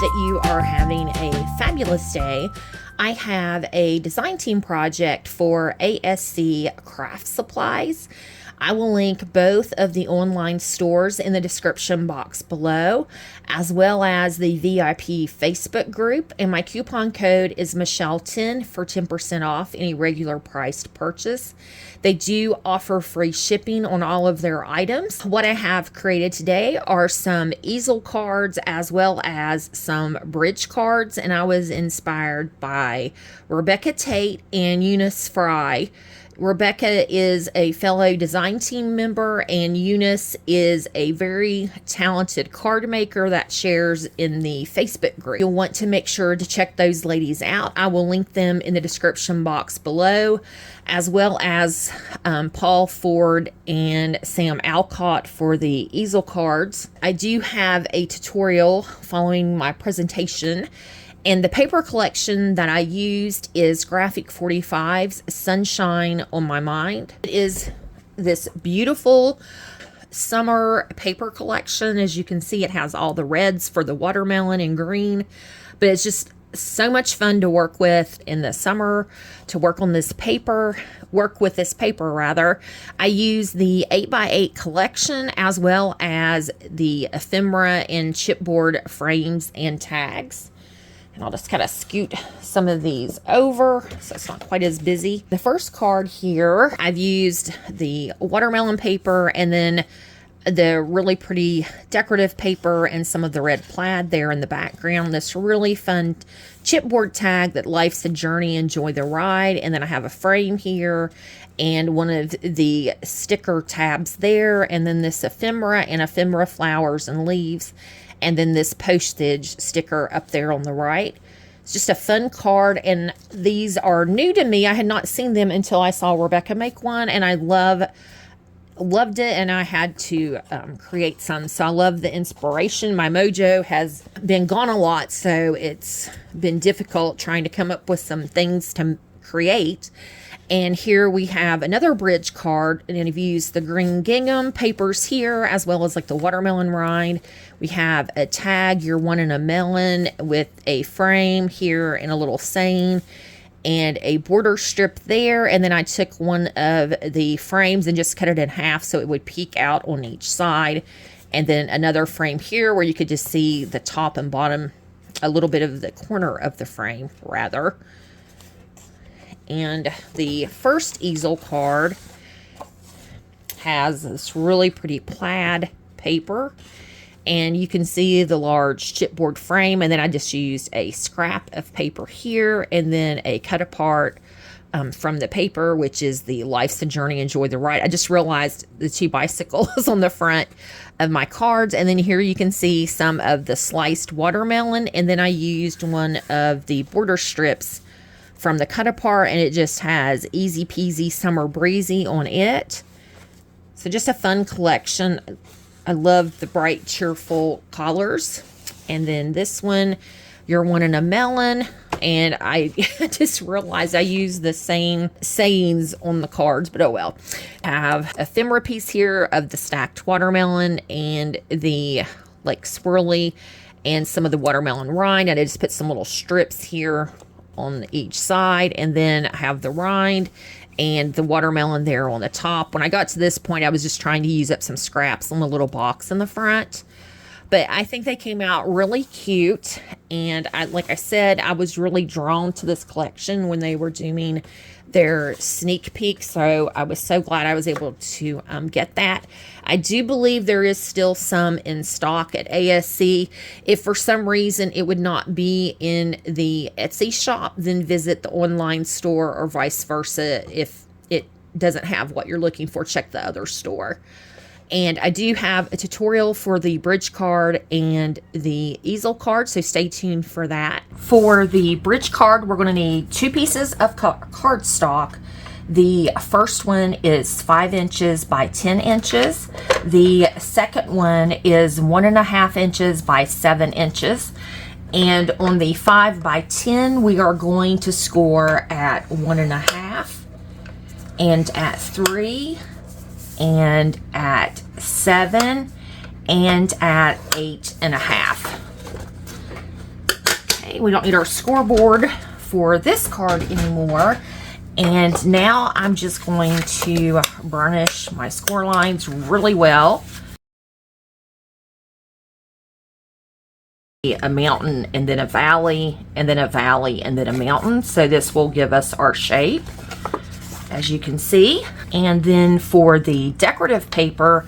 that you are having a fabulous day. I have a design team project for ASC Craft Supplies. I will link both of the online stores in the description box below, as well as the VIP Facebook group. And my coupon code is Michelle10 for 10% off any regular priced purchase. They do offer free shipping on all of their items. What I have created today are some easel cards as well as some bridge cards. And I was inspired by Rebecca Tate and Eunice Fry. Rebecca is a fellow design team member, and Eunice is a very talented card maker that shares in the Facebook group. You'll want to make sure to check those ladies out. I will link them in the description box below, as well as Paul Ford and Sam Calcott for the easel cards. I do have a tutorial following my presentation. And the paper collection that I used is Graphic 45's Sunshine on My Mind. It is this beautiful summer paper collection. As you can see, it has all the reds for the watermelon and green, but it's just so much fun to work with in the summer, to work with this paper. I use the 8x8 collection as well as the ephemera and chipboard frames and tags. And I'll just kind of scoot some of these over so it's not quite as busy. The first card here, I've used the watermelon paper and then the really pretty decorative paper and some of the red plaid there in the background. This really fun chipboard tag that life's a journey, enjoy the ride. And then I have a frame here and one of the sticker tabs there. And then this ephemera and ephemera flowers and leaves. And then this postage sticker up there on the right. It's just a fun card, and these are new to me. I had not seen them until I saw Rebecca make one, and I loved it, and I had to create some. So I love the inspiration. My mojo has been gone a lot, so it's been difficult trying to come up with some things to create. And here we have another bridge card, and I've used the green gingham papers here, as well as like the watermelon rind. We have a tag, you're one in a melon, with a frame here and a little saying, and a border strip there. And then I took one of the frames and just cut it in half so it would peek out on each side. And then another frame here where you could just see the top and bottom, a little bit of the corner of the frame, rather. And the first easel card has this really pretty plaid paper. And you can see the large chipboard frame. And then I just used a scrap of paper here and then a cut apart from the paper, which is the Life's a Journey, Enjoy the Ride. I just realized the two bicycles on the front of my cards. And then here you can see some of the sliced watermelon. And then I used one of the border strips from the cut apart, and it just has Easy Peasy Summer Breezy on it. So just a fun collection. I love the bright, cheerful colors. And then this one, you're one in a melon. And I just realized I used the same sayings on the cards, but oh well. I have a ephemera piece here of the stacked watermelon and the like swirly and some of the watermelon rind. And I just put some little strips here on each side, and then I have the rind and the watermelon there on the top. When I got to this point, I was just trying to use up some scraps on the little box in the front, but I think they came out really cute. And like I said, I was really drawn to this collection when they were doing their sneak peek, so I was so glad I was able to get that. I do believe there is still some in stock at ASC. If for some reason it would not be in the Etsy shop, then visit the online store, or vice versa. If it doesn't have what you're looking for, check the other store. And I do have a tutorial for the bridge card and the easel card, so stay tuned for that. For the bridge card, we're going to need 2 pieces of cardstock. The first one is 5 inches by 10 inches. The second one is 1.5 inches by 7 inches. And on the 5 by 10, we are going to score at 1.5 and at 3 and at 7 and at 8.5. Okay, we don't need our scoreboard for this card anymore. And now I'm just going to burnish my score lines really well. A mountain and then a valley and then a valley and then a mountain. So this will give us our shape, as you can see. And then for the decorative paper,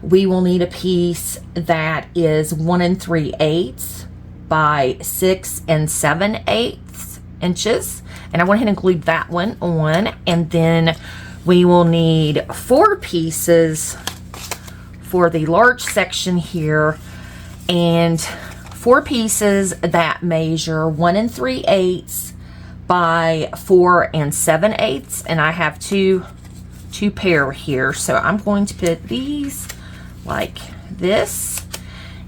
we will need a piece that is 1 3/8 by 6 7/8 inches. And I went ahead and glued that one on. And then we will need 4 pieces for the large section here, and 4 pieces that measure 1 3/8 by 4 7/8, and I have two pair here. So I'm going to put these like this.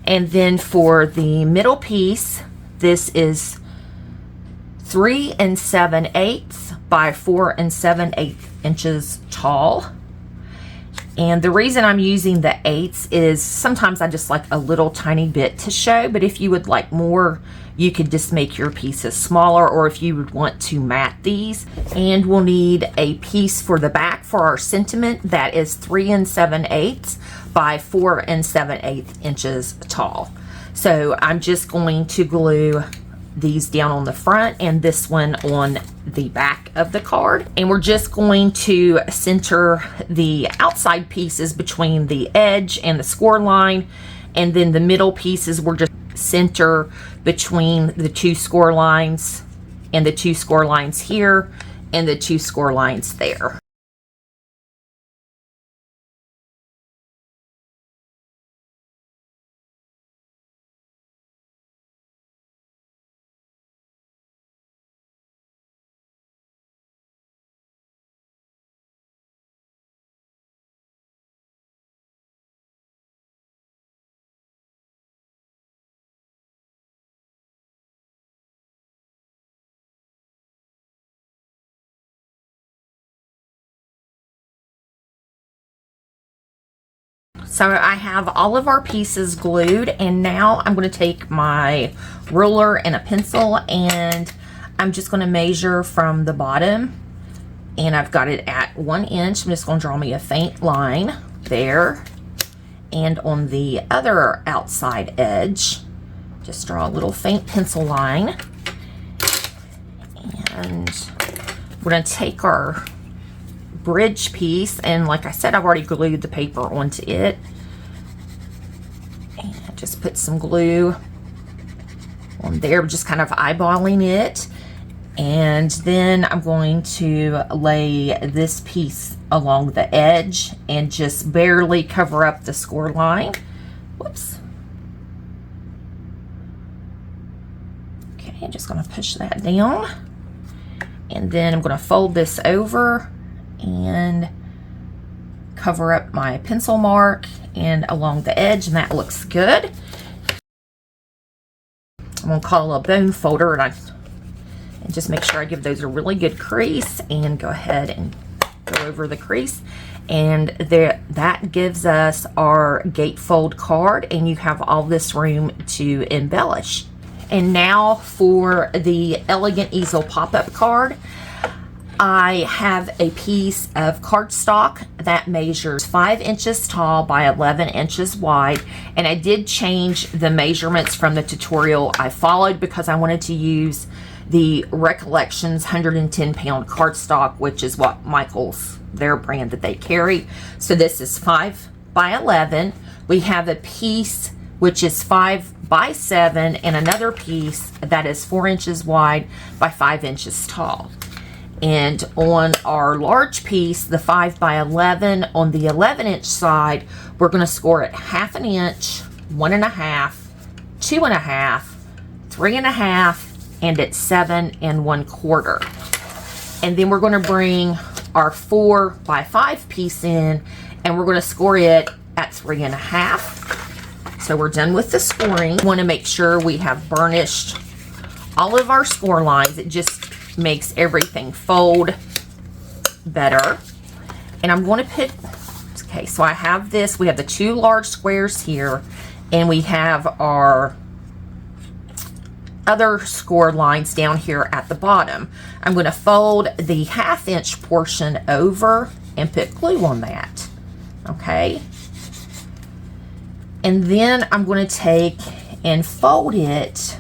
And then for the middle piece, this is 3 7/8 by 4 7/8 inches tall. And the reason I'm using the 8s is sometimes I just like a little tiny bit to show, but if you would like more, you could just make your pieces smaller, or if you would want to mat these. And we'll need a piece for the back for our sentiment that is 3 7/8 by 4 7/8 inches tall. So I'm just going to glue these down on the front and this one on the back of the card. And we're just going to center the outside pieces between the edge and the score line. And then the middle pieces we're just center between the 2 score lines and the 2 score lines here and the 2 score lines there. So I have all of our pieces glued, and now I'm going to take my ruler and a pencil, and I'm just going to measure from the bottom, and I've got it at 1 inch. I'm just going to draw me a faint line there, and on the other outside edge, just draw a little faint pencil line. And we're going to take our bridge piece, and like I said, I've already glued the paper onto it, and just put some glue on there, just kind of eyeballing it. And then I'm going to lay this piece along the edge and just barely cover up the score line. Whoops. Okay, I'm just going to push that down, and then I'm going to fold this over and cover up my pencil mark and along the edge, and that looks good. I'm going to call a bone folder, and just make sure I give those a really good crease, and go ahead and go over the crease. And there, that gives us our gatefold card, and you have all this room to embellish. And now for the Elegant Easel pop-up card. I have a piece of cardstock that measures 5 inches tall by 11 inches wide, and I did change the measurements from the tutorial I followed because I wanted to use the Recollections 110-pound cardstock, which is what Michael's, their brand that they carry. So this is 5 by 11. We have a piece which is 5 by 7 and another piece that is 4 inches wide by 5 inches tall. And on our large piece, the 5 by 11, on the 11-inch side, we're going to score it 1/2 inch, 1.5, 2.5, 3.5, and at 7 1/4. And then we're going to bring our 4 by 5 piece in, and we're going to score it at 3.5. So we're done with the scoring. We want to make sure we have burnished all of our score lines. It just makes everything fold better. And I'm going to put, okay, so I have this, we have the 2 large squares here, and we have our other score lines down here at the bottom. I'm going to fold the 1/2 inch portion over and put glue on that. Okay. And then I'm going to take and fold it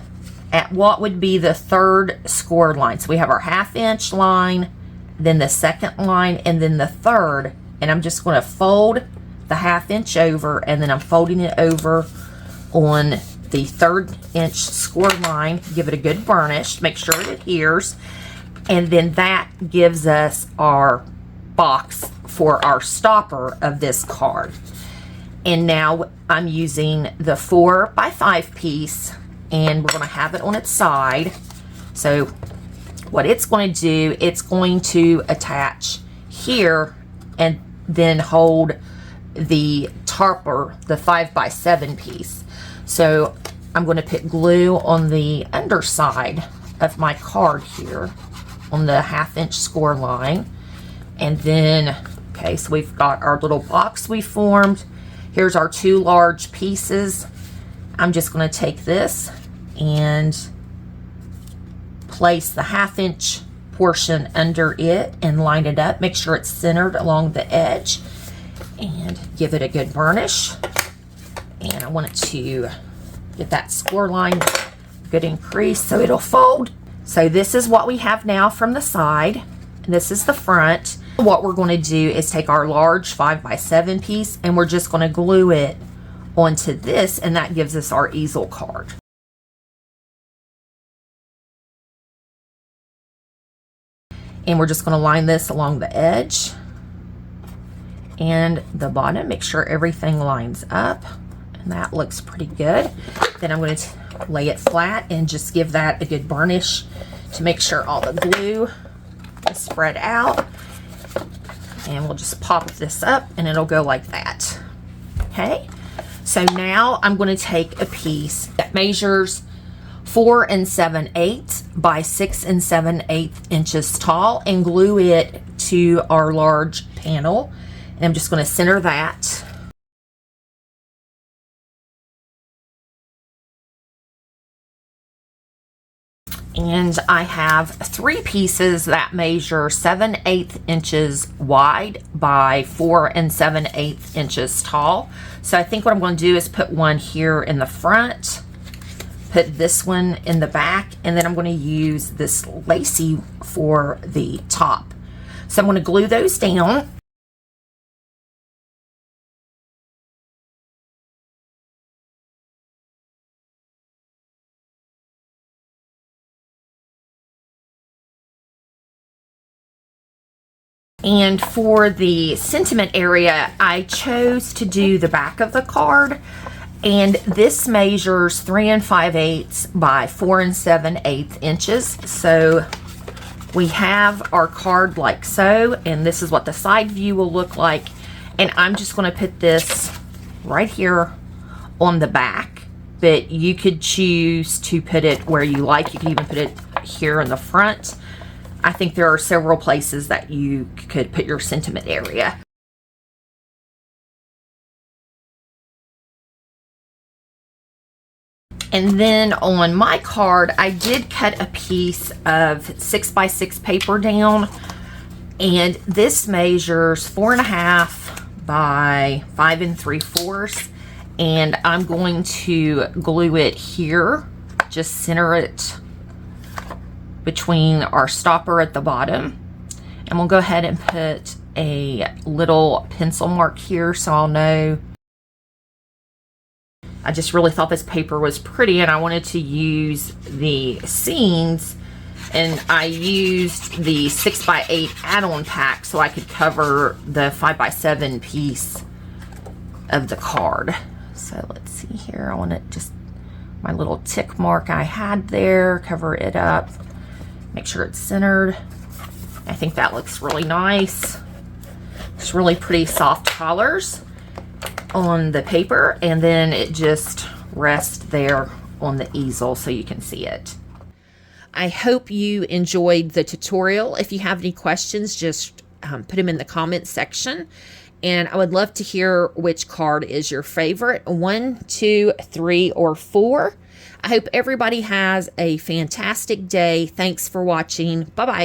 at what would be the 3rd score line. So we have our 1/2 inch line, then the 2nd line, and then the 3rd. And I'm just going to fold the 1/2 inch over, and then I'm folding it over on the 3rd inch score line. Give it a good burnish, make sure it adheres, and then that gives us our box for our stopper of this card. And now I'm using the 4x5 piece, and we're going to have it on its side. So what it's going to do, it's going to attach here and then hold the topper, the 5x7 piece. So I'm going to put glue on the underside of my card here on the 1/2 inch score line. And then, okay, so we've got our little box we formed. Here's our 2 large pieces. I'm just going to take this and place the 1/2 inch portion under it and line it up. Make sure it's centered along the edge and give it a good burnish. And I want it to get that score line good increase so it'll fold. So this is what we have now from the side. This is the front. What we're going to do is take our large 5x7 piece, and we're just going to glue it onto this, and that gives us our easel card. And we're just going to line this along the edge and the bottom. Make sure everything lines up, and that looks pretty good. Then I'm going to lay it flat and just give that a good burnish to make sure all the glue is spread out. And we'll just pop this up and it'll go like that. Okay, so now I'm going to take a piece that measures 4 7/8 by 6 7/8 inches tall and glue it to our large panel. And I'm just going to center that. And I have 3 pieces that measure 7/8 inches wide by 4 7/8 inches tall. So I think what I'm going to do is put one here in the front, put this one in the back, and then I'm going to use this lacy for the top. So I'm going to glue those down. And for the sentiment area, I chose to do the back of the card. And this measures 3 5/8 by 4 7/8 inches. So we have our card like so, and this is what the side view will look like. And I'm just going to put this right here on the back, but you could choose to put it where you like. You could even put it here in the front. I think there are several places that you could put your sentiment area. And then on my card, I did cut a piece of 6x6 paper down, and this measures 4.5 by 5 3/4, and I'm going to glue it here, just center it between our stopper at the bottom. And we'll go ahead and put a little pencil mark here so I'll know. I just really thought this paper was pretty, and I wanted to use the scenes, and I used the 6x8 add-on pack so I could cover the 5x7 piece of the card. So let's see here. I want to just, my little tick mark I had there, cover it up. Make sure it's centered. I think that looks really nice. It's really pretty soft colors on the paper, and then it just rests there on the easel so you can see it. I hope you enjoyed the tutorial. If you have any questions, just put them in the comment section, And I would love to hear which card is your favorite, 1, 2, 3, or 4. I hope everybody has a fantastic day. Thanks for watching. Bye-bye.